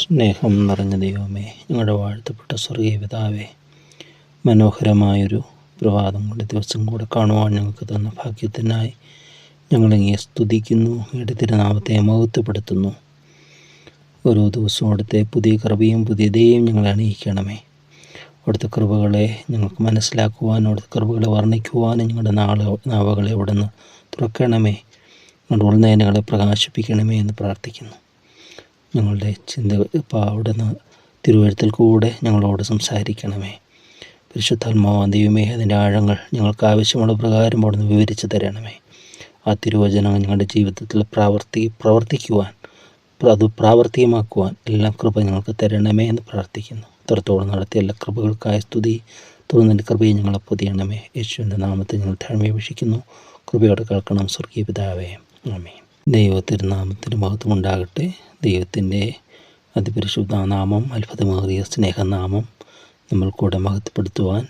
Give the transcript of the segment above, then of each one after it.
സ്നേഹം നിറഞ്ഞ ദൈവമേ, ഞങ്ങളുടെ വാഴ്ത്തപ്പെട്ട സ്വർഗീയ പിതാവേ, മനോഹരമായൊരു പ്രഭാതം കൊണ്ട് ദിവസം കൂടെ കാണുവാൻ ഞങ്ങൾക്ക് തന്ന ഭാഗ്യത്തിനായി ഞങ്ങളിങ്ങനെ സ്തുതിക്കുന്നു. അങ്ങയുടെ തിരുനാമത്തെ മഹത്വപ്പെടുത്തുന്നു. ഓരോ ദിവസവും അവിടുത്തെ പുതിയ കൃപയും പുതിയതേയും ഞങ്ങളെ അണിയിക്കണമേ. അവിടുത്തെ കൃപകളെ ഞങ്ങൾക്ക് മനസ്സിലാക്കുവാനും അവിടുത്തെ കൃപകളെ വർണ്ണിക്കുവാനും ഞങ്ങളുടെ നാവുകളെ അവിടുന്ന് തുറക്കണമേ. ഞങ്ങളുടെ ഉൾനയനങ്ങളെ പ്രകാശിപ്പിക്കണമേ എന്ന് പ്രാർത്ഥിക്കുന്നു. ഞങ്ങളുടെ ചിന്ത അവിടുന്ന് തിരുവഴുത്തിൽ കൂടെ ഞങ്ങളോട് സംസാരിക്കണമേ. പരിശുദ്ധാത്മാവാം ദൈവമേ, അതിൻ്റെ ആഴങ്ങൾ ഞങ്ങൾക്ക് ആവശ്യമുള്ള പ്രകാരം അവിടുന്ന് വിവരിച്ചു തരണമേ. ആ തിരുവചനം ഞങ്ങളുടെ ജീവിതത്തിൽ പ്രവർത്തിക്കുവാൻ, അത് പ്രാവർത്തികമാക്കുവാൻ എല്ലാം കൃപ ഞങ്ങൾക്ക് തരണമേ എന്ന് പ്രാർത്ഥിക്കുന്നു. ഇത്രത്തോളം നടത്തിയ എല്ലാ കൃപകൾക്കായ സ്തുതി. തോന്നുന്ന കൃപയെ ഞങ്ങളെ പൊതിയണമേ. യേശുവിൻ്റെ നാമത്തിൽ ഞങ്ങൾ താഴ്മയപേക്ഷിക്കുന്നു. കൃപയോടെ കേൾക്കണം സ്വർഗീയ പിതാവേ. ആമേൻ. ദൈവ തിരുനാമത്തിന് മഹത്വം ഉണ്ടാകട്ടെ. ദൈവത്തിൻ്റെ അതിപരിശുദ്ധ നാമം, അത്ഭുതമേറിയ സ്നേഹനാമം നമ്മൾ കൂടെ മഹത്വപ്പെടുത്തുവാൻ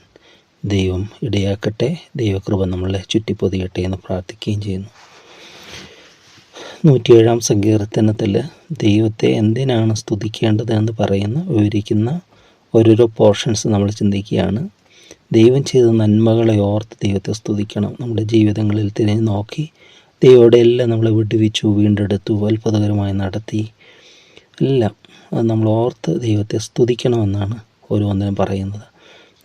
ദൈവം ഇടയാക്കട്ടെ. ദൈവകൃപ നമ്മളെ ചുറ്റിപ്പൊതിയട്ടെ എന്ന് പ്രാർത്ഥിക്കുകയും ചെയ്യുന്നു. 107-ാം സങ്കീർത്തനത്തിൽ ദൈവത്തെ എന്തിനാണ് സ്തുതിക്കേണ്ടത് എന്ന് വിവരിക്കുന്ന ഓരോരോ പോർഷൻസ് നമ്മൾ ചിന്തിക്കുകയാണ്. ദൈവം ചെയ്ത നന്മകളെ ഓർത്ത് ദൈവത്തെ സ്തുതിക്കണം. നമ്മുടെ ജീവിതങ്ങളിൽ തിരിഞ്ഞ് നോക്കി ദൈവയുടെ എല്ലാം നമ്മളെ വിടുവിച്ചു, വീണ്ടെടുത്തു, അത്ഭുതകരമായി നടത്തി, എല്ലാം അത് നമ്മൾ ഓർത്ത് ദൈവത്തെ സ്തുതിക്കണമെന്നാണ് ഓരോന്നിനും പറയുന്നത്.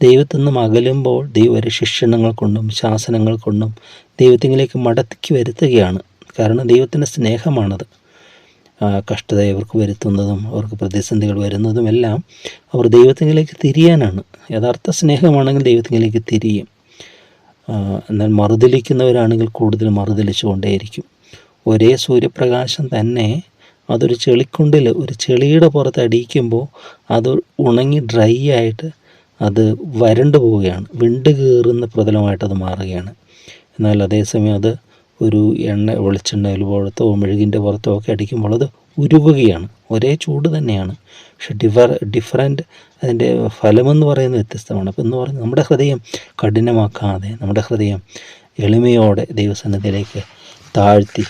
ദൈവത്തിൽ നിന്നും അകലുമ്പോൾ ദൈവം ഒരു ശിക്ഷണങ്ങൾ കൊണ്ടും ശാസനങ്ങൾ കൊണ്ടും ദൈവത്തിലേക്ക് മടക്കി വരുത്തുകയാണ്. കാരണം ദൈവത്തിൻ്റെ സ്നേഹമാണത്. കഷ്ടത അവർക്ക് വരുത്തുന്നതും അവർക്ക് പ്രതിസന്ധികൾ വരുന്നതും എല്ലാം അവർ ദൈവത്തിലേക്ക് തിരിയാനാണ്. യഥാർത്ഥ സ്നേഹമാണെങ്കിൽ ദൈവത്തിലേക്ക് തിരിയും. എന്നാൽ മറുതലിക്കുന്നവരാണെങ്കിൽ കൂടുതൽ മറുതലിച്ചു കൊണ്ടേയിരിക്കും. ഒരേ സൂര്യപ്രകാശം തന്നെ അതൊരു ചെളിക്കുണ്ടിൽ ഒരു ചെളിയുടെ പുറത്ത് അടിയിക്കുമ്പോൾ അത് ഉണങ്ങി ഡ്രൈ ആയിട്ട് അത് വരണ്ടു പോവുകയാണ്, വിണ്ട് കീറുന്ന പ്രതലമായിട്ടത് മാറുകയാണ്. എന്നാൽ അതേസമയം അത് ഒരു വെളിച്ചെണ്ണയിൽ പുറത്തോ മെഴുകിൻ്റെ പുറത്തോ ഒക്കെ അടിക്കുമ്പോൾ അത് ഉരുകുകയാണ്. ഒരേ ചൂട് തന്നെയാണ്, പക്ഷെ ഡിഫറൻറ്റ് അതിൻ്റെ ഫലമെന്ന് പറയുന്നത് വ്യത്യസ്തമാണ്. അപ്പോൾ എന്ന് പറഞ്ഞാൽ നമ്മുടെ ഹൃദയം കഠിനമാക്കാതെ, നമ്മുടെ ഹൃദയം എളിമയോടെ ദൈവസന്നിധിയിലേക്ക് താഴ്ത്തി,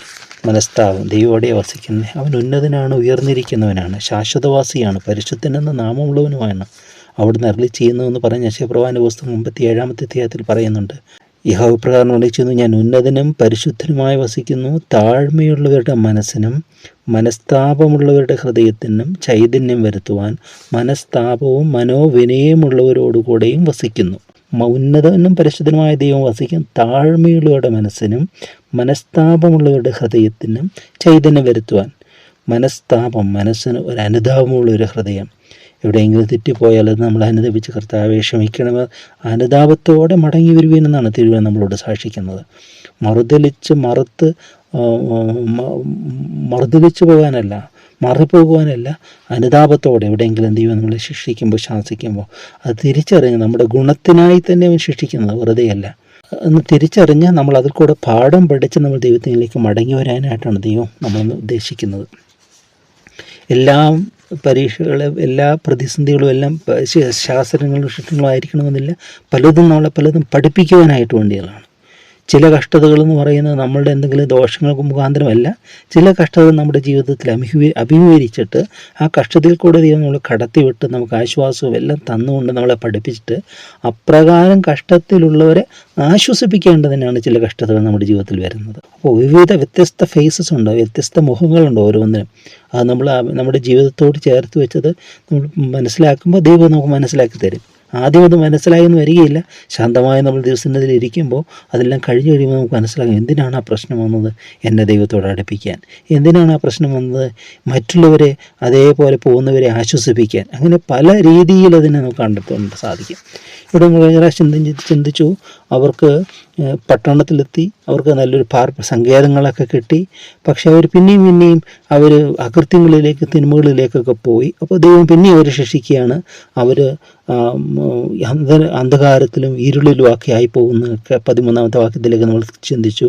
മനസ്താവും ദൈവോടെ വസിക്കുന്ന അവൻ ഉന്നതനാണ്, ഉയർന്നിരിക്കുന്നവനാണ്, ശാശ്വതവാസിയാണ്, പരിശുദ്ധനെന്ന നാമമുള്ളവനുമാണ് അവിടുന്ന് അരുളി ചെയ്യുന്നതെന്ന് പറഞ്ഞ യശയ്യാപ്രവാചകന്റെ പുസ്തകം 57-ാമത്തെ അധ്യായത്തിൽ പറയുന്നുണ്ട്. യഹോവ ഇപ്രകാരം വിളിക്കുന്നു: ഞാൻ ഉന്നതനും പരിശുദ്ധനുമായി വസിക്കുന്നു. താഴ്മയുള്ളവരുടെ മനസ്സിനും മനസ്താപമുള്ളവരുടെ ഹൃദയത്തിനും ചൈതന്യം വരുത്തുവാൻ മനസ്താപവും മനോവിനയമുള്ളവരോടുകൂടെയും വസിക്കുന്നു. ഉന്നതനും പരിശുദ്ധനുമായ ദൈവം വസിക്കും. താഴ്മയുള്ളവരുടെ മനസ്സിനും മനസ്താപമുള്ളവരുടെ ഹൃദയത്തിനും ചൈതന്യം വരുത്തുവാൻ. മനസ്താപം, മനസ്സിന് ഒരു അനുതാപമുള്ള ഒരു ഹൃദയം. എവിടെയെങ്കിലും തെറ്റിപ്പോയാൽ അത് നമ്മൾ അനുദപിച്ച് കർത്താവെ ക്ഷമിക്കണമേ, അനുതാപത്തോടെ മടങ്ങി വരുവീനെന്നാണ് തിരുവചനം നമ്മളോട് സാക്ഷിക്കുന്നത്. മറുതലിച്ച് പോകാനല്ല, മാറിപ്പോകുവാനല്ല, അനുതാപത്തോടെ എവിടെയെങ്കിലും ദൈവം നമ്മളെ ശിക്ഷിക്കുമ്പോൾ, ശാസിക്കുമ്പോൾ അത് തിരിച്ചറിഞ്ഞ് നമ്മുടെ ഗുണത്തിനായി തന്നെ അവൻ ശിക്ഷിക്കുന്നത്, വെറുതെയല്ല എന്ന് തിരിച്ചറിഞ്ഞ് നമ്മൾ അതിൽ കൂടെ പാഠം പഠിച്ച് നമ്മൾ ദൈവത്തിലേക്ക് മടങ്ങി വരാനായിട്ടാണ് ദൈവം നമ്മളെന്ന് ഉദ്ദേശിക്കുന്നത്. എല്ലാം പരീക്ഷകളും എല്ലാ പ്രതിസന്ധികളും എല്ലാം ശാസ്ത്രങ്ങളും ശിക്ഷണങ്ങളും ആയിരിക്കണമെന്നില്ല. പലതും പഠിപ്പിക്കുവാനായിട്ട് വേണ്ടിയതാണ്. ചില കഷ്ടതകളെന്ന് പറയുന്നത് നമ്മളുടെ എന്തെങ്കിലും ദോഷങ്ങൾക്ക് മുഖാന്തരമല്ല. ചില കഷ്ടതകൾ നമ്മുടെ ജീവിതത്തിൽ അഭിമുഖീകരിച്ചിട്ട് ആ കഷ്ടതയിൽ കൂടെ ദൈവം നമ്മൾ കടത്തിവിട്ട് നമുക്ക് ആശ്വാസവും എല്ലാം തന്നുകൊണ്ട് നമ്മളെ പഠിപ്പിച്ചിട്ട് അപ്രകാരം കഷ്ടത്തിലുള്ളവരെ ആശ്വസിപ്പിക്കേണ്ടതിനാണ് ചില കഷ്ടതകൾ നമ്മുടെ ജീവിതത്തിൽ വരുന്നത്. അപ്പോൾ വ്യത്യസ്ത ഫേസസ് ഉണ്ട്, വ്യത്യസ്ത മുഖങ്ങളുണ്ട് ഓരോന്നിനും. അത് നമ്മൾ നമ്മുടെ ജീവിതത്തോട് ചേർത്ത് വെച്ചത് നമ്മൾ മനസ്സിലാക്കുമ്പോൾ ദൈവം നമുക്ക് മനസ്സിലാക്കി തരും. ആദ്യം അത് മനസ്സിലായെന്ന് വരികയില്ല. ശാന്തമായി നമ്മൾ ദിവസത്തിൽ ഇരിക്കുമ്പോൾ അതെല്ലാം കഴിഞ്ഞ് കഴിയുമ്പോൾ നമുക്ക് മനസ്സിലാകും എന്തിനാണ് ആ പ്രശ്നം വന്നത്, എന്നെ ദൈവത്തോട് അടുപ്പിക്കാൻ. എന്തിനാണ് ആ പ്രശ്നം വന്നത്, മറ്റുള്ളവരെ അതേപോലെ പോകുന്നവരെ ആശ്വസിപ്പിക്കാൻ. അങ്ങനെ പല രീതിയിൽ അതിനെ നമുക്ക് കണ്ടെത്താൻ സാധിക്കും. ഇവിടെ നമ്മൾ കഴിഞ്ഞ പ്രാവശ്യം ചിന്തിച്ചു, അവർക്ക് പട്ടണത്തിലെത്തി, അവർക്ക് നല്ലൊരു സങ്കേതങ്ങളൊക്കെ കിട്ടി. പക്ഷെ അവർ പിന്നെയും അവർ അകൃത്യങ്ങളിലേക്ക്, തിന്മകളിലേക്കൊക്കെ പോയി. അപ്പോൾ ദൈവം പിന്നെയും അവർ ശിക്ഷിക്കുകയാണ്. അവർ അന്ധകാരത്തിലും ഇരുളിലും ഒക്കെ ആയി പോകുന്നതൊക്കെ 13-ാമത്തെ വാക്യത്തിലേക്ക് നമ്മൾ ചിന്തിച്ചു.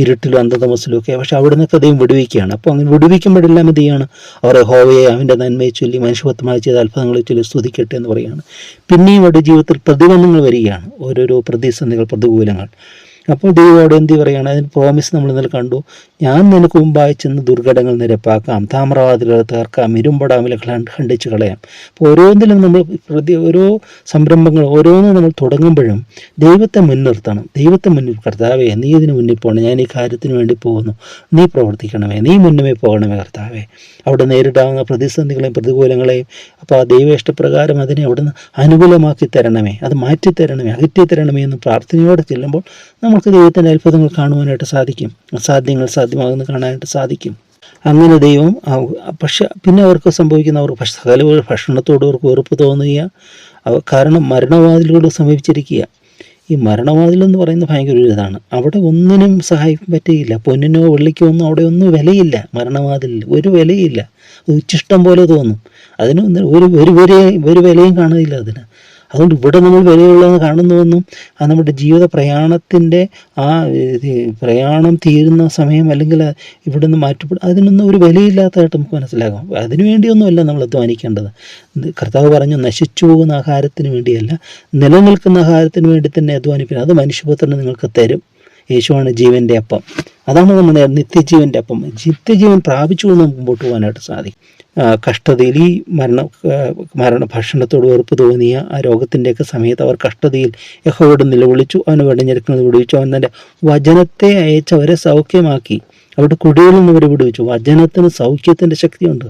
ഇരുട്ടിലും അന്ധതമസിലും ഒക്കെ. പക്ഷെ അവിടെ നിന്നൊക്കെ ദൈവം വിടുവിക്കുകയാണ്. അപ്പോൾ അങ്ങനെ വിടുവിക്കുമ്പോഴെല്ലാം എന്ത് ചെയ്യാണ്, അവർ യഹോവയെ അവൻ്റെ നന്മയെ ചൊല്ലി മനുഷ്യത്വമായി ചെയ്ത അത്ഭുതങ്ങളെ ചൊല്ലി സ്തുതിക്കട്ടെ എന്ന് പറയുകയാണ്. പിന്നെയും അവരുടെ ജീവിതത്തിൽ പ്രതിബന്ധങ്ങൾ വരികയാണ്, ഓരോരോ പ്രതിസന്ധികൾ, പ്രതികൂലങ്ങൾ. അപ്പോൾ ദൈവം അവിടെ എന്ത് പറയുകയാണ്? അതിന് പ്രോമിസ് നമ്മൾ ഇന്നലെ കണ്ടു. ഞാൻ നിനക്ക് മുമ്പായി ചെന്ന് ദുർഘടങ്ങൾ നിരപ്പാക്കാം, താമ്രവാതിലുകൾ തീർക്കാം, ഇരുമ്പടാമിലെ ഖണ്ഡിച്ച് കളയാം. അപ്പോൾ ഓരോന്നിലും നമ്മൾ ഓരോ സംരംഭങ്ങൾ ഓരോന്നും നമ്മൾ തുടങ്ങുമ്പോഴും ദൈവത്തെ മുൻനിർത്തണം. ദൈവത്തെ മുന്നിൽ, കർത്താവേ നീ ഇതിന് മുന്നിൽ പോകണം, ഞാൻ ഈ കാര്യത്തിന് വേണ്ടി പോകുന്നു, നീ പ്രവർത്തിക്കണമേ, നീ മുന്നമേ പോകണമേ കർത്താവേ. അവിടെ നേരിടാവുന്ന പ്രതിസന്ധികളെയും പ്രതികൂലങ്ങളെയും അപ്പോൾ ആ ദൈവ ഇഷ്ടപ്രകാരം അതിനെ അവിടുന്ന് അനുകൂലമാക്കി തരണമേ, അത് മാറ്റിത്തരണമേ, അകറ്റി തരണമേ എന്ന് പ്രാർത്ഥനയോടെ ചെല്ലുമ്പോൾ നമുക്ക് ദൈവത്തിൻ്റെ അത്ഭുതങ്ങൾ കാണുവാനായിട്ട് സാധിക്കും, അസാധ്യങ്ങൾ സാധ്യമാകുന്ന കാണാനായിട്ട് സാധിക്കും. അങ്ങനെ ദൈവം പക്ഷെ പിന്നെ അവർക്ക് സംഭവിക്കുന്ന സകല ഭക്ഷണത്തോട് അവർക്ക് വെറുപ്പ് തോന്നുക, കാരണം മരണവാതിലുകൾ സമീപിച്ചിരിക്കുക. ഈ മരണവാതിലെന്ന് പറയുന്നത് ഭയങ്കര ഒരു ഇതാണ്. അവിടെ ഒന്നിനും സഹായിക്കാൻ പറ്റുകയില്ല, പൊന്നിനോ വെള്ളിക്കോ ഒന്നും അവിടെ ഒന്നും വിലയില്ല. മരണവാതിലിൽ ഒരു വിലയില്ല, ഉച്ചിഷ്ടം പോലെ തോന്നും. അതിന് ഒരു വിലയും കാണുകയില്ല അതിന്. അതുകൊണ്ട് ഇവിടെ നമ്മൾ വിലയുള്ളതെന്ന് കാണുന്നുവെന്നും നമ്മുടെ ജീവിത പ്രയാണത്തിൻ്റെ പ്രയാണം തീരുന്ന സമയം അല്ലെങ്കിൽ ഇവിടെ നിന്ന് മാറ്റപ്പെടും, അതിനൊന്നും ഒരു വിലയില്ലാത്തതായിട്ട് നമുക്ക് മനസ്സിലാകാം. അതിനു വേണ്ടിയൊന്നുമല്ല നമ്മൾ അധ്വാനിക്കേണ്ടത്. കർത്താവ് പറഞ്ഞു, നശിച്ചു പോകുന്ന ആഹാരത്തിന് വേണ്ടിയല്ല, നിലനിൽക്കുന്ന ആഹാരത്തിന് വേണ്ടി തന്നെ അധ്വാനിപ്പിക്കണം, അത് മനുഷ്യപുത്രന് നിങ്ങൾക്ക് തരും. യേശുവാണ് ജീവൻ്റെ അപ്പം, അതാണ് നമ്മുടെ നിത്യജീവൻ്റെ അപ്പം. നിത്യജീവൻ പ്രാപിച്ചുകൊണ്ട് നമുക്ക് മുമ്പോട്ട് പോകാനായിട്ട് സാധിക്കും. കഷ്ടതയിൽ ഈ ഭക്ഷണത്തോട് വെറുപ്പ് തോന്നിയ ആ രോഗത്തിൻ്റെയൊക്കെ സമയത്ത് അവർ കഷ്ടതയിൽ യഹോവയോട് നിലവിളിച്ചു, അവന് വെടിഞ്ഞെടുക്കുന്നത് വിടുവിച്ചു. അവൻ തൻ്റെ വചനത്തെ അയച്ച് അവരെ സൗഖ്യമാക്കി, അവരുടെ കുടികളിൽ നിന്ന് അവരെ വിടുവിച്ചു. വചനത്തിന് സൗഖ്യത്തിൻ്റെ ശക്തിയുണ്ട്.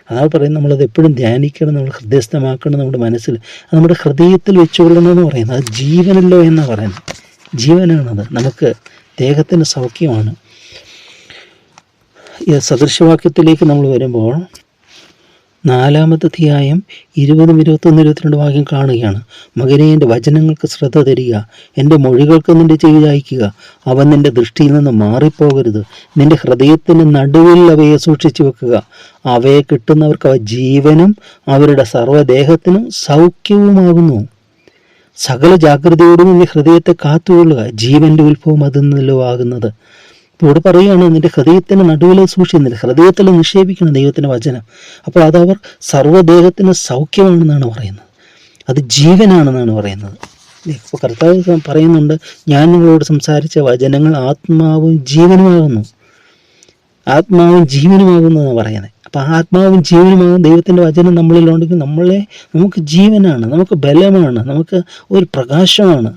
അതാണ് പറയുന്നത്, നമ്മളത് എപ്പോഴും ധ്യാനിക്കണം, നമ്മൾ ഹൃദയസ്ഥമാക്കണം, നമ്മുടെ മനസ്സിൽ, നമ്മുടെ ഹൃദയത്തിൽ വെച്ചുകൊള്ളണമെന്ന് പറയുന്നത്. അത് ജീവനല്ലോ എന്നാണ് പറയുന്നത്, ജീവനാണത്, നമുക്ക് ദേഹത്തിന് സൗഖ്യമാണ്. ഈ സദൃശവാക്യത്തിലേക്ക് നമ്മൾ വരുമ്പോൾ 4-ാമത്തെ അധ്യായം 20, 21, 22 വാക്യം കാണുകയാണ്. മകനെ, എൻ്റെ വചനങ്ങൾക്ക് ശ്രദ്ധ തരിക, എൻ്റെ മൊഴികൾക്ക് നിൻ്റെ ചെവി ചായ്ക്കുക. അവൻ നിൻ്റെ ദൃഷ്ടിയിൽ നിന്ന് മാറിപ്പോകരുത്. നിൻ്റെ ഹൃദയത്തിന് നടുവിൽ അവയെ സൂക്ഷിച്ചു വെക്കുക. അവയെ കിട്ടുന്നവർക്ക് അവ ജീവനും അവരുടെ സർവ്വദേഹത്തിനും സൗഖ്യവുമാകുന്നു. സകല ജാഗ്രതയോടും നിന്റെ ഹൃദയത്തെ കാത്തുകൊള്ളുക, ജീവൻ്റെ ഉത്ഭവം അതിൽ നിന്നല്ലോ ആകുന്നത്. ഇവിടെ പറയുകയാണ്, നിന്റെ ഹൃദയത്തിന് നടുവിൽ സൂക്ഷിച്ച്, നിന്റെ ഹൃദയത്തിൽ നിക്ഷേപിക്കണം ദൈവത്തിൻ്റെ വചനം. അപ്പോൾ അതവർ സർവ്വദേഹത്തിന് സൗഖ്യമാണെന്നാണ് പറയുന്നത്, അത് ജീവനാണെന്നാണ് പറയുന്നത്. ഇപ്പോൾ കർത്താവ് പറയുന്നുണ്ട്, ഞാൻ നിങ്ങളോട് സംസാരിച്ച വചനങ്ങൾ ആത്മാവും ജീവനുമാകുന്നു, ആത്മാവും ജീവനുമാകുന്നതാണ് പറയുന്നത്. അപ്പോൾ ആത്മാവും ജീവനുമാകും ദൈവത്തിൻ്റെ വചനം നമ്മളിലുണ്ടെങ്കിൽ നമുക്ക് ജീവനാണ്, നമുക്ക് ബലമാണ്, നമുക്ക് ഒരു പ്രകാശമാണ്.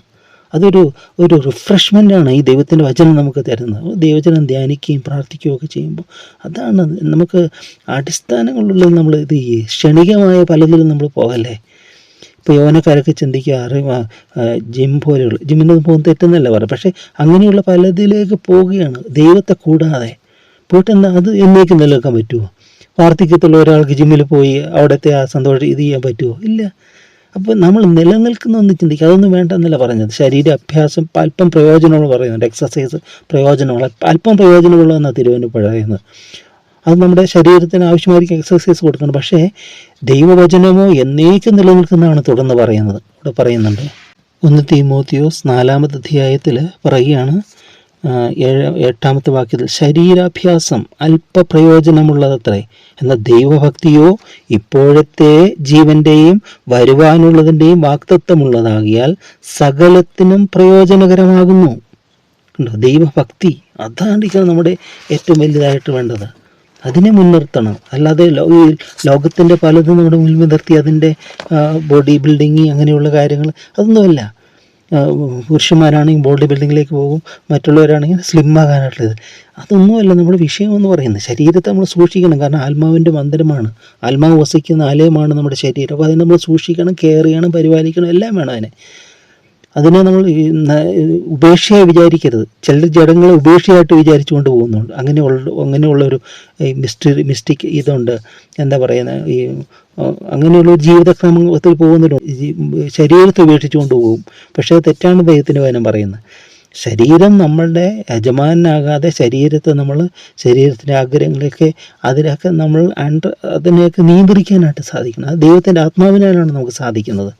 അതൊരു റിഫ്രഷ്മെൻ്റാണ് ഈ ദൈവത്തിൻ്റെ വചനം നമുക്ക് തരുന്നത്. ദൈവവചനം ധ്യാനിക്കുകയും പ്രാർത്ഥിക്കുകയും ഒക്കെ ചെയ്യുമ്പോൾ അതാണ് നമുക്ക് അടിസ്ഥാനങ്ങളുള്ള നമ്മൾ ഇത് ക്ഷണികമായ പലതിലും നമ്മൾ പോകല്ലേ. ഇപ്പോൾ യൗവനക്കാരൊക്കെ ചിന്തിക്കുക, ജിം പോലെയുള്ള, ജിമ്മിനൊന്നും പോകുന്ന തെറ്റെന്നല്ല പറയാം, പക്ഷേ അങ്ങനെയുള്ള പലതിലേക്ക് പോവുകയാണ് ദൈവത്തെ കൂടാതെ. പോയിട്ട് അത് എന്നേക്കും നിലനിൽക്കാൻ പറ്റുമോ? വാർദ്ധക്യത്തുള്ള ഒരാൾക്ക് ജിമ്മിൽ പോയി അവിടുത്തെ ആ സന്തോഷം ഇത് ചെയ്യാൻ പറ്റുമോ? ഇല്ല. അപ്പോൾ നമ്മൾ നിലനിൽക്കുന്നൊന്ന് ചിന്തിക്കുക, അതൊന്നും വേണ്ടെന്നല്ല പറഞ്ഞത്. ശരീര അഭ്യാസം അല്പം പ്രയോജനമുള്ള പറയുന്നുണ്ട്, എക്സസൈസ് പ്രയോജനമുള്ള, അല്പം പ്രയോജനമുള്ളതെന്നാണ് തിരുവനന്തപുരം പറയുന്നത്. അത് നമ്മുടെ ശരീരത്തിന് ആവശ്യമായിരിക്കും എക്സസൈസ് കൊടുക്കണം. പക്ഷേ ദൈവവചനമോ എന്നേക്കും നിലനിൽക്കുന്നതാണ് തുടർന്ന് പറയുന്നത്. ഇവിടെ പറയുന്നുണ്ട് 1 തീമോത്തിയോസ് 4-ാമത്തെ അധ്യായത്തിൽ പറയുകയാണ്, 8-ാമത്തെ വാക്യത്തിൽ, ശരീരാഭ്യാസം അല്പപ്രയോജനമുള്ളതത്രേ, എന്നാൽ ദൈവഭക്തിയോ ഇപ്പോഴത്തെ ജീവൻ്റെയും വരുവാനുള്ളതിൻ്റെയും വാഗ്ദത്തമുള്ളതാകിയാൽ സകലത്തിനും പ്രയോജനകരമാകുന്നു. കണ്ടോ, ദൈവഭക്തി അതാണ് നമ്മുടെ ഏറ്റവും വലുതായിട്ട് വേണ്ടത്. അതിനെ മുൻനിർത്തണം. അല്ലാതെ ഈ ലോകത്തിൻ്റെ പലതും നമ്മുടെ മുൻപിൽ നിർത്തി അതിൻ്റെ ബോഡി ബിൽഡിങ് അങ്ങനെയുള്ള കാര്യങ്ങൾ അതൊന്നുമല്ല. പുരുഷന്മാരാണെങ്കിൽ ബോഡി ബിൽഡിങ്ങിലേക്ക് പോകും, മറ്റുള്ളവരാണെങ്കിൽ സ്ലിം ആകാനായിട്ടുള്ളത്. അതൊന്നുമല്ല നമ്മുടെ വിഷയമെന്ന് പറയുന്നത്. ശരീരത്തെ നമ്മൾ സൂക്ഷിക്കണം, കാരണം ആത്മാവിൻ്റെ മന്ദിരമാണ്, ആത്മാവ് വസിക്കുന്ന ആലയമാണ് നമ്മുടെ ശരീരം. അപ്പോൾ അതിനെ നമ്മൾ സൂക്ഷിക്കണം, കെയർ ചെയ്യണം, പരിപാലിക്കണം, എല്ലാം വേണം അതിനെ നമ്മൾ ഉപേക്ഷയായി വിചാരിക്കരുത്. ചില ജഡങ്ങളെ ഉപേക്ഷയായിട്ട് വിചാരിച്ചുകൊണ്ട് പോകുന്നുണ്ട്. അങ്ങനെയുള്ളൊരു മിസ്റ്റിക് ഇതുണ്ട്, എന്താ പറയുന്നത്, ഈ അങ്ങനെയുള്ള ജീവിതക്രമത്തിൽ പോകുന്നവരുണ്ട്. ശരീരത്തെ ഉപേക്ഷിച്ചുകൊണ്ട് പോകും. പക്ഷേ അത് തെറ്റാണ് ദൈവത്തിൻ്റെ വചനം പറയുന്നത്. ശരീരം നമ്മളുടെ യജമാനാകാതെ ശരീരത്തിൻ്റെ ആഗ്രഹങ്ങളൊക്കെ അതിനൊക്കെ നമ്മൾ അതിനെയൊക്കെ നിയന്ത്രിക്കാനായിട്ട് സാധിക്കണം. അത് ദൈവത്തിൻ്റെ ആത്മാവിനാലാണ് നമുക്ക് സാധിക്കുന്നത്.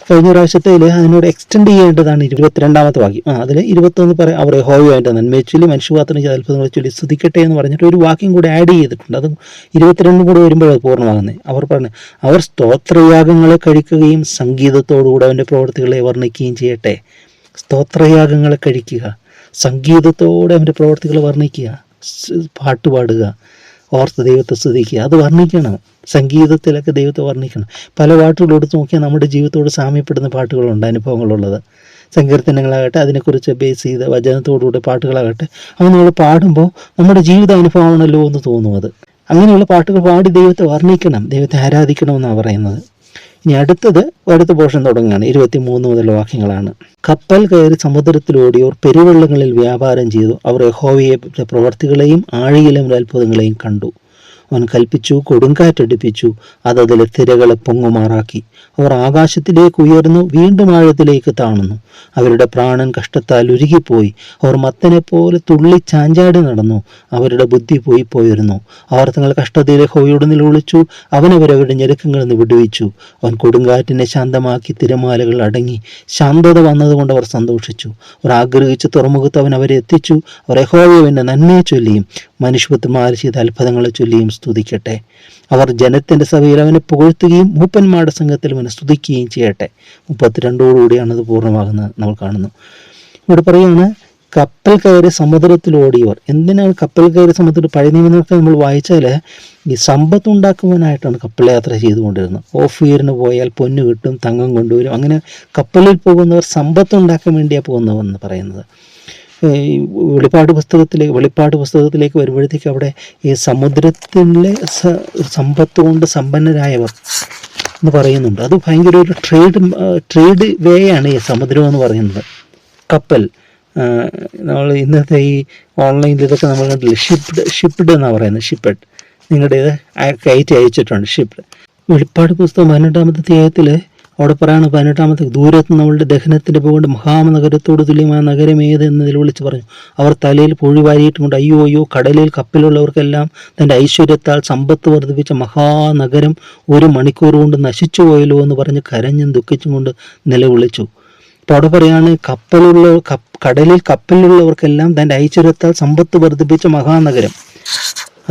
കഴിഞ്ഞ പ്രാവശ്യത്തിൽ അതിനോട് എക്സ്റ്റെൻഡ് ചെയ്യേണ്ടതാണ് 22-ാമത്തെ വാക്യം. അതിൽ 21 പറയാം, അവർ യഹോവയായിട്ട് നന്മയെ ചൊല്ലി മനുഷ്യപാത്രം ചെയ്ത അത്ഭുതങ്ങളെ ചൊല്ലി സ്തുതിക്കട്ടെ എന്ന് പറഞ്ഞിട്ട് ഒരു വാക്യം കൂടെ ആഡ് ചെയ്തിട്ടുണ്ട്. അത് 22 കൂടെ വരുമ്പോഴത് പൂർണ്ണമാകുന്നത്. അവർ സ്തോത്രയാഗങ്ങളെ കഴിക്കുകയും സംഗീതത്തോടുകൂടെ അവൻ്റെ പ്രവൃത്തികളെ വർണ്ണിക്കുകയും ചെയ്യട്ടെ. സ്തോത്രയാഗങ്ങളെ കഴിക്കുക, സംഗീതത്തോടെ അവൻ്റെ പ്രവർത്തികൾ വർണ്ണിക്കുക, പാട്ടുപാടുക, ഓർത്ത് ദൈവത്തെ സ്തുതിക്കുക, അത് വർണ്ണിക്കണം. സംഗീതത്തിലൊക്കെ ദൈവത്തെ വർണ്ണിക്കണം. പല പാട്ടുകൾ എടുത്ത് നോക്കിയാൽ നമ്മുടെ ജീവിതത്തോട് സാമ്യപ്പെടുന്ന പാട്ടുകളുണ്ട്, അനുഭവങ്ങളുള്ളത്. സങ്കീർത്തനങ്ങളാകട്ടെ, അതിനെക്കുറിച്ച് ബേസ് ചെയ്ത വചനത്തോടുകൂടി പാട്ടുകളാകട്ടെ, അത് നമ്മൾ പാടുമ്പോൾ നമ്മുടെ ജീവിത അനുഭവമാണല്ലോ എന്ന് തോന്നും. അത് അങ്ങനെയുള്ള പാട്ടുകൾ പാടി ദൈവത്തെ വർണ്ണിക്കണം, ദൈവത്തെ ആരാധിക്കണമെന്നാണ് പറയുന്നത്. ഇനി അടുത്ത പോർഷൻ തുടങ്ങുകയാണ്. 23 മുതലുള്ള വാക്യങ്ങളാണ്. കപ്പൽ കയറി സമുദ്രത്തിലോടിയോർ പെരുവെള്ളങ്ങളിൽ വ്യാപാരം ചെയ്തു. അവർ യഹോവയുടെ പ്രവർത്തികളെയും ആഴിയിലെ അത്ഭുതങ്ങളെയും കണ്ടു. അവൻ കൽപ്പിച്ചു, കൊടുങ്കാറ്റടിപ്പിച്ചു, അതതിലെ തിരകളെ പൊങ്ങുമാറാക്കി. അവർ ആകാശത്തിലേക്ക് ഉയർന്നു, വീണ്ടും ആഴത്തിലേക്ക് താണുന്നു. അവരുടെ പ്രാണൻ കഷ്ടത്താൽ ഉരുകിപ്പോയി. അവർ മത്തനെ പോലെ തുള്ളി ചാഞ്ചാടി നടന്നു. അവരുടെ ബുദ്ധി പോയിരുന്നു. അവർ തങ്ങൾ കഷ്ടതയിലെ യഹോവയോട് നിലവിളിച്ചു. അവൻ അവരവരുടെ ഞെരുക്കങ്ങളിൽ നിന്ന് വിടുവിച്ചു. അവൻ കൊടുങ്കാറ്റിനെ ശാന്തമാക്കി, തിരമാലകൾ അടങ്ങി. ശാന്തത വന്നതുകൊണ്ട് അവർ സന്തോഷിച്ചു. അവർ ആഗ്രഹിച്ച തുറമുഖത്ത് അവൻ അവരെ എത്തിച്ചു. അവർ യഹോവയുടെ നന്മയെ ചൊല്ലിയും മനുഷ്യപുത്രന്മാർ ചെയ്ത അത്ഭുതങ്ങളെ ചൊല്ലിയും സ്തുതിക്കട്ടെ. അവർ ജനത്തിൻ്റെ സഭയിൽ അവനെ പുകഴ്ത്തുകയും മൂപ്പന്മാരുടെ സംഘത്തിൽ അവനെ സ്തുതിക്കുകയും ചെയ്യട്ടെ. 32 അത് പൂർണ്ണമാകുന്നത് നമ്മൾ കാണുന്നു. ഇവിടെ പറയുകയാണ്, കപ്പൽ കയറി സമുദ്രത്തിലോടിയവർ. എന്തിനാണ് കപ്പൽ കയറി സമുദ്രത്തിൽ? പഴയ നിയമങ്ങളൊക്കെ നമ്മൾ വായിച്ചാൽ ഈ സമ്പത്തുണ്ടാക്കുവാനായിട്ടാണ് കപ്പൽ യാത്ര ചെയ്തുകൊണ്ടിരുന്നത്. ഓഫീറിന് പോയാൽ പൊന്ന് കിട്ടും, തങ്കം കൊണ്ടുവരും. അങ്ങനെ കപ്പലിൽ പോകുന്നവർ സമ്പത്തുണ്ടാക്കാൻ വേണ്ടിയാണ് പോകുന്നതെന്ന് പറയുന്നത്. വെളിപ്പാട് പുസ്തകത്തിലേക്ക് വരുമ്പോഴത്തേക്ക് അവിടെ ഈ സമുദ്രത്തിലെ സമ്പത്ത് കൊണ്ട് സമ്പന്നരായവർ എന്ന് പറയുന്നുണ്ട്. അത് ഭയങ്കര ഒരു ട്രേഡ് വേ ആണ് ഈ സമുദ്രം എന്ന് പറയുന്നത്. കപ്പൽ, നമ്മൾ ഇന്നത്തെ ഈ ഓൺലൈനിൽ ഇതൊക്കെ നമ്മൾ കണ്ടില്ല, ഷിപ്ഡ് എന്നാണ് പറയുന്നത്. ഷിപ്പഡ്, നിങ്ങളുടേത് കയറ്റി അയച്ചിട്ടുണ്ട്, ഷിപ്ഡ്. വെളിപ്പാട് പുസ്തകം 18-ാമത്തെ അധ്യായത്തിൽ അവിടെ പറയാണ്, 18-ാമത്തെ, ദൂരത്ത് നമ്മളുടെ ദഹനത്തിൻ്റെ പോകൊണ്ട് മഹാനഗരത്തോട് തുല്യമായ നഗരം ഏതെന്ന് നിലവിളിച്ച് പറഞ്ഞു. അവർ തലയിൽ പൊഴി വാരിയിട്ടും കൊണ്ട്, അയ്യോ അയ്യോ, കടലിൽ കപ്പലുള്ളവർക്കെല്ലാം തൻ്റെ ഐശ്വര്യത്താൽ സമ്പത്ത് വർദ്ധിപ്പിച്ച മഹാനഗരം 1 മണിക്കൂർ കൊണ്ട് നശിച്ചു പോയല്ലോ എന്ന് പറഞ്ഞ് കരഞ്ഞും ദുഃഖിച്ചും കൊണ്ട് നിലവിളിച്ചു. അപ്പോൾ അവിടെ പറയാണ്, കടലിൽ കപ്പലുള്ളവർക്കെല്ലാം തൻ്റെ ഐശ്വര്യത്താൽ സമ്പത്ത് വർദ്ധിപ്പിച്ച മഹാനഗരം.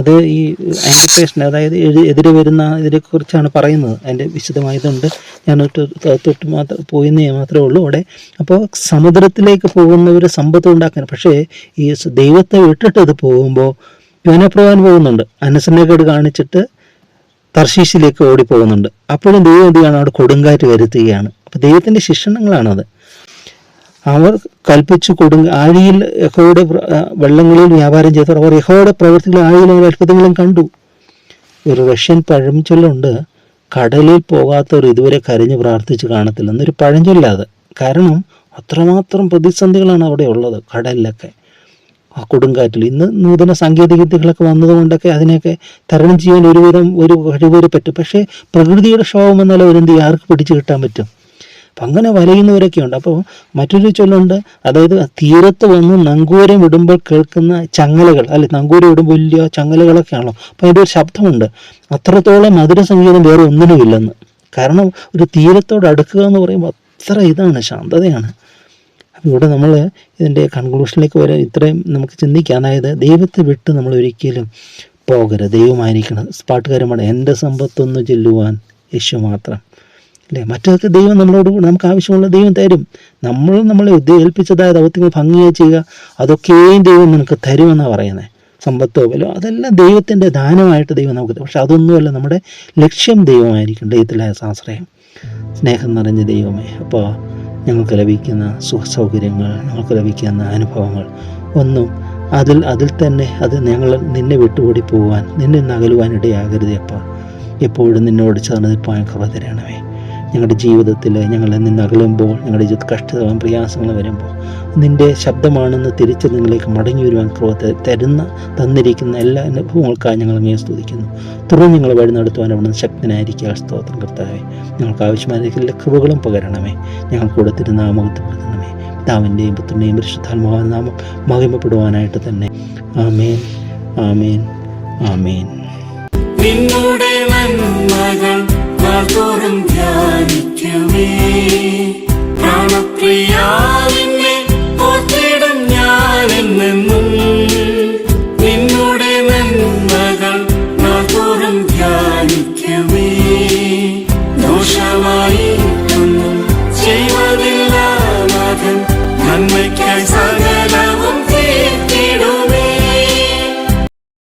അത് ഈ ആൻറ്റിപ്പേഷൻ, അതായത് എതിരെ വരുന്ന ഇതിനെക്കുറിച്ചാണ് പറയുന്നത്. അതിൻ്റെ വിശദമായതുണ്ട്, ഞാൻ തൊട്ട് പോയെന്നേ മാത്രമേ ഉള്ളൂ അവിടെ. അപ്പോൾ സമുദ്രത്തിലേക്ക് പോകുന്നവർ സമ്പത്ത് ഉണ്ടാക്കാൻ, പക്ഷേ ഈ ദൈവത്തെ വിട്ടിട്ട് അത് പോകുമ്പോൾ യോനപ്രവാൻ പോകുന്നുണ്ട്, അനുസരണക്കേട് കാണിച്ചിട്ട് തർശീശിലേക്ക് ഓടിപ്പോകുന്നുണ്ട്. അപ്പോഴും ദൈവം എന്ത് ചെയ്യാണ്? അവിടെ കൊടുങ്കാറ്റ് വരുത്തുകയാണ്. അപ്പോൾ ദൈവത്തിൻ്റെ ശിക്ഷണങ്ങളാണത്. അവർ കൽപ്പിച്ചു ആഴിയിൽ യഹോവയുടെ വെള്ളങ്ങളിൽ വ്യാപാരം ചെയ്തവർ അവർ യഹോവയുടെ പ്രവൃത്തികളും ആഴിയിലും അത്ഭുതങ്ങളും കണ്ടു. ഒരു റഷ്യൻ പഴഞ്ചൊല്ലുണ്ട്, കടലിൽ പോകാത്തവർ ഇതുവരെ കരഞ്ഞ് പ്രാർത്ഥിച്ച് കാണത്തില്ല എന്നൊരു പഴഞ്ചൊല്ലാതെ. കാരണം അത്രമാത്രം പ്രതിസന്ധികളാണ് അവിടെ ഉള്ളത് കടലിലൊക്കെ, ആ കൊടുങ്കാറ്റിൽ. ഇന്ന് നൂതന സാങ്കേതിക വിദ്യകളൊക്കെ വന്നതുകൊണ്ടൊക്കെ അതിനെയൊക്കെ തരണം ചെയ്യാൻ ഒരു കഴിവ് പറ്റും. പക്ഷേ പ്രകൃതിയുടെ ക്ഷോഭം എന്നാൽ ആർക്ക് പിടിച്ചു കിട്ടാൻ പറ്റും? അപ്പം അങ്ങനെ വലയുന്നവരൊക്കെ ഉണ്ട്. അപ്പോൾ മറ്റൊരു ചൊല്ലുണ്ട്, അതായത് തീരത്ത് വന്ന് നങ്കൂരം ഇടുമ്പോൾ കേൾക്കുന്ന ചങ്ങലകൾ, അല്ലെ, നങ്കൂരം ഇടുമ്പോൾ വലിയ ചങ്ങലകളൊക്കെ ആണല്ലോ. അപ്പം അതിൻ്റെ ഒരു ശബ്ദമുണ്ട്. അത്രത്തോളം മധുര സംഗീതം വേറെ ഒന്നിനുമില്ലെന്ന്. കാരണം ഒരു തീരത്തോട് അടുക്കുക എന്ന് പറയുമ്പോൾ അത്ര ഇതാണ്, ശാന്തതയാണ്. അപ്പോൾ ഇവിടെ നമ്മൾ ഇതിൻ്റെ കൺക്ലൂഷനിലേക്ക് വരെ ഇത്രയും നമുക്ക് ചിന്തിക്കാം. അതായത് ദൈവത്തെ വിട്ട് നമ്മൾ ഒരിക്കലും പോകരുത്, ദൈവമായിരിക്കണം. പാട്ടുകാരന്മാരുടെ എൻ്റെ സമ്പത്തൊന്നു ചെല്ലുവാൻ യേശു മാത്രം, അല്ലേ. മറ്റൊക്കെ ദൈവം നമ്മളോട് നമുക്ക് ആവശ്യമുള്ള ദൈവം തരും. നമ്മളെ ഏൽപ്പിച്ചതായ ദൗത്യങ്ങൾ ഭംഗിയായി ചെയ്യുക, അതൊക്കെയും ദൈവം നമുക്ക് തരുമെന്നാണ് പറയുന്നത്. സമ്പത്തോ വല്ലോ അതെല്ലാം ദൈവത്തിൻ്റെ ദാനമായിട്ട് ദൈവം നമുക്ക് തരും. പക്ഷെ അതൊന്നുമല്ല, നമ്മുടെ ലക്ഷ്യം ദൈവമായിരിക്കും, ദൈവത്തിലായ ആശ്രയം. സ്നേഹം നിറഞ്ഞ ദൈവമേ, അപ്പോൾ ഞങ്ങൾക്ക് ലഭിക്കുന്ന സുഖസൗകര്യങ്ങൾ, ഞങ്ങൾക്ക് ലഭിക്കുന്ന അനുഭവങ്ങൾ ഒന്നും അതിൽ തന്നെ അത് ഞങ്ങൾ നിന്നെ വിട്ടുകൂടി പോകാൻ, നിന്നെ നകലുവാൻ ഇടയാകരുതേ അപ്പാ. എപ്പോഴും നിന്നോട് ചേർന്ന് നിൽപ്പാൻ കൃപ തരണമേ. ഞങ്ങളുടെ ജീവിതത്തിൽ ഞങ്ങൾ നിന്ന് അകലുമ്പോൾ, ഞങ്ങളുടെ ജീവിതത്തിൽ കഷ്ടതകളും പ്രയാസങ്ങളും വരുമ്പോൾ നിൻ്റെ ശബ്ദമാണെന്ന് തിരിച്ചറിഞ്ഞിലേക്ക് മടങ്ങി വരുവാൻ കൃപ തന്നിരിക്കുന്ന എല്ലാ അനുഭവങ്ങൾക്കായി ഞങ്ങൾ അങ്ങേ സ്തുതിക്കുന്നു. തുടർന്ന് ഞങ്ങൾ വഴി നടത്തുവാൻ അവിടുന്ന് ശക്തനായിരിക്കുക. സ്തോത്രം കർത്താവേ. ഞങ്ങൾക്ക് ആവശ്യമായ എല്ലാ കൃപകളും പകരണമേ. ഞങ്ങൾക്ക് കൊടുത്തിട്ട് നാമകത്തപ്പെടുത്തണമേ. പിതാവിൻ്റെയും പുത്രൻ്റെയും പരിശുദ്ധാത്മാവിന്റെ നാമം മഹിമപ്പെടുവാനായിട്ട് തന്നെ. ആമേൻ, ആമേൻ, ആമേൻ. നിന്നുടെ നന്മകൾ നാൾതോറും ധ്യാനിക്കുമേ പ്രാണപ്രിയ.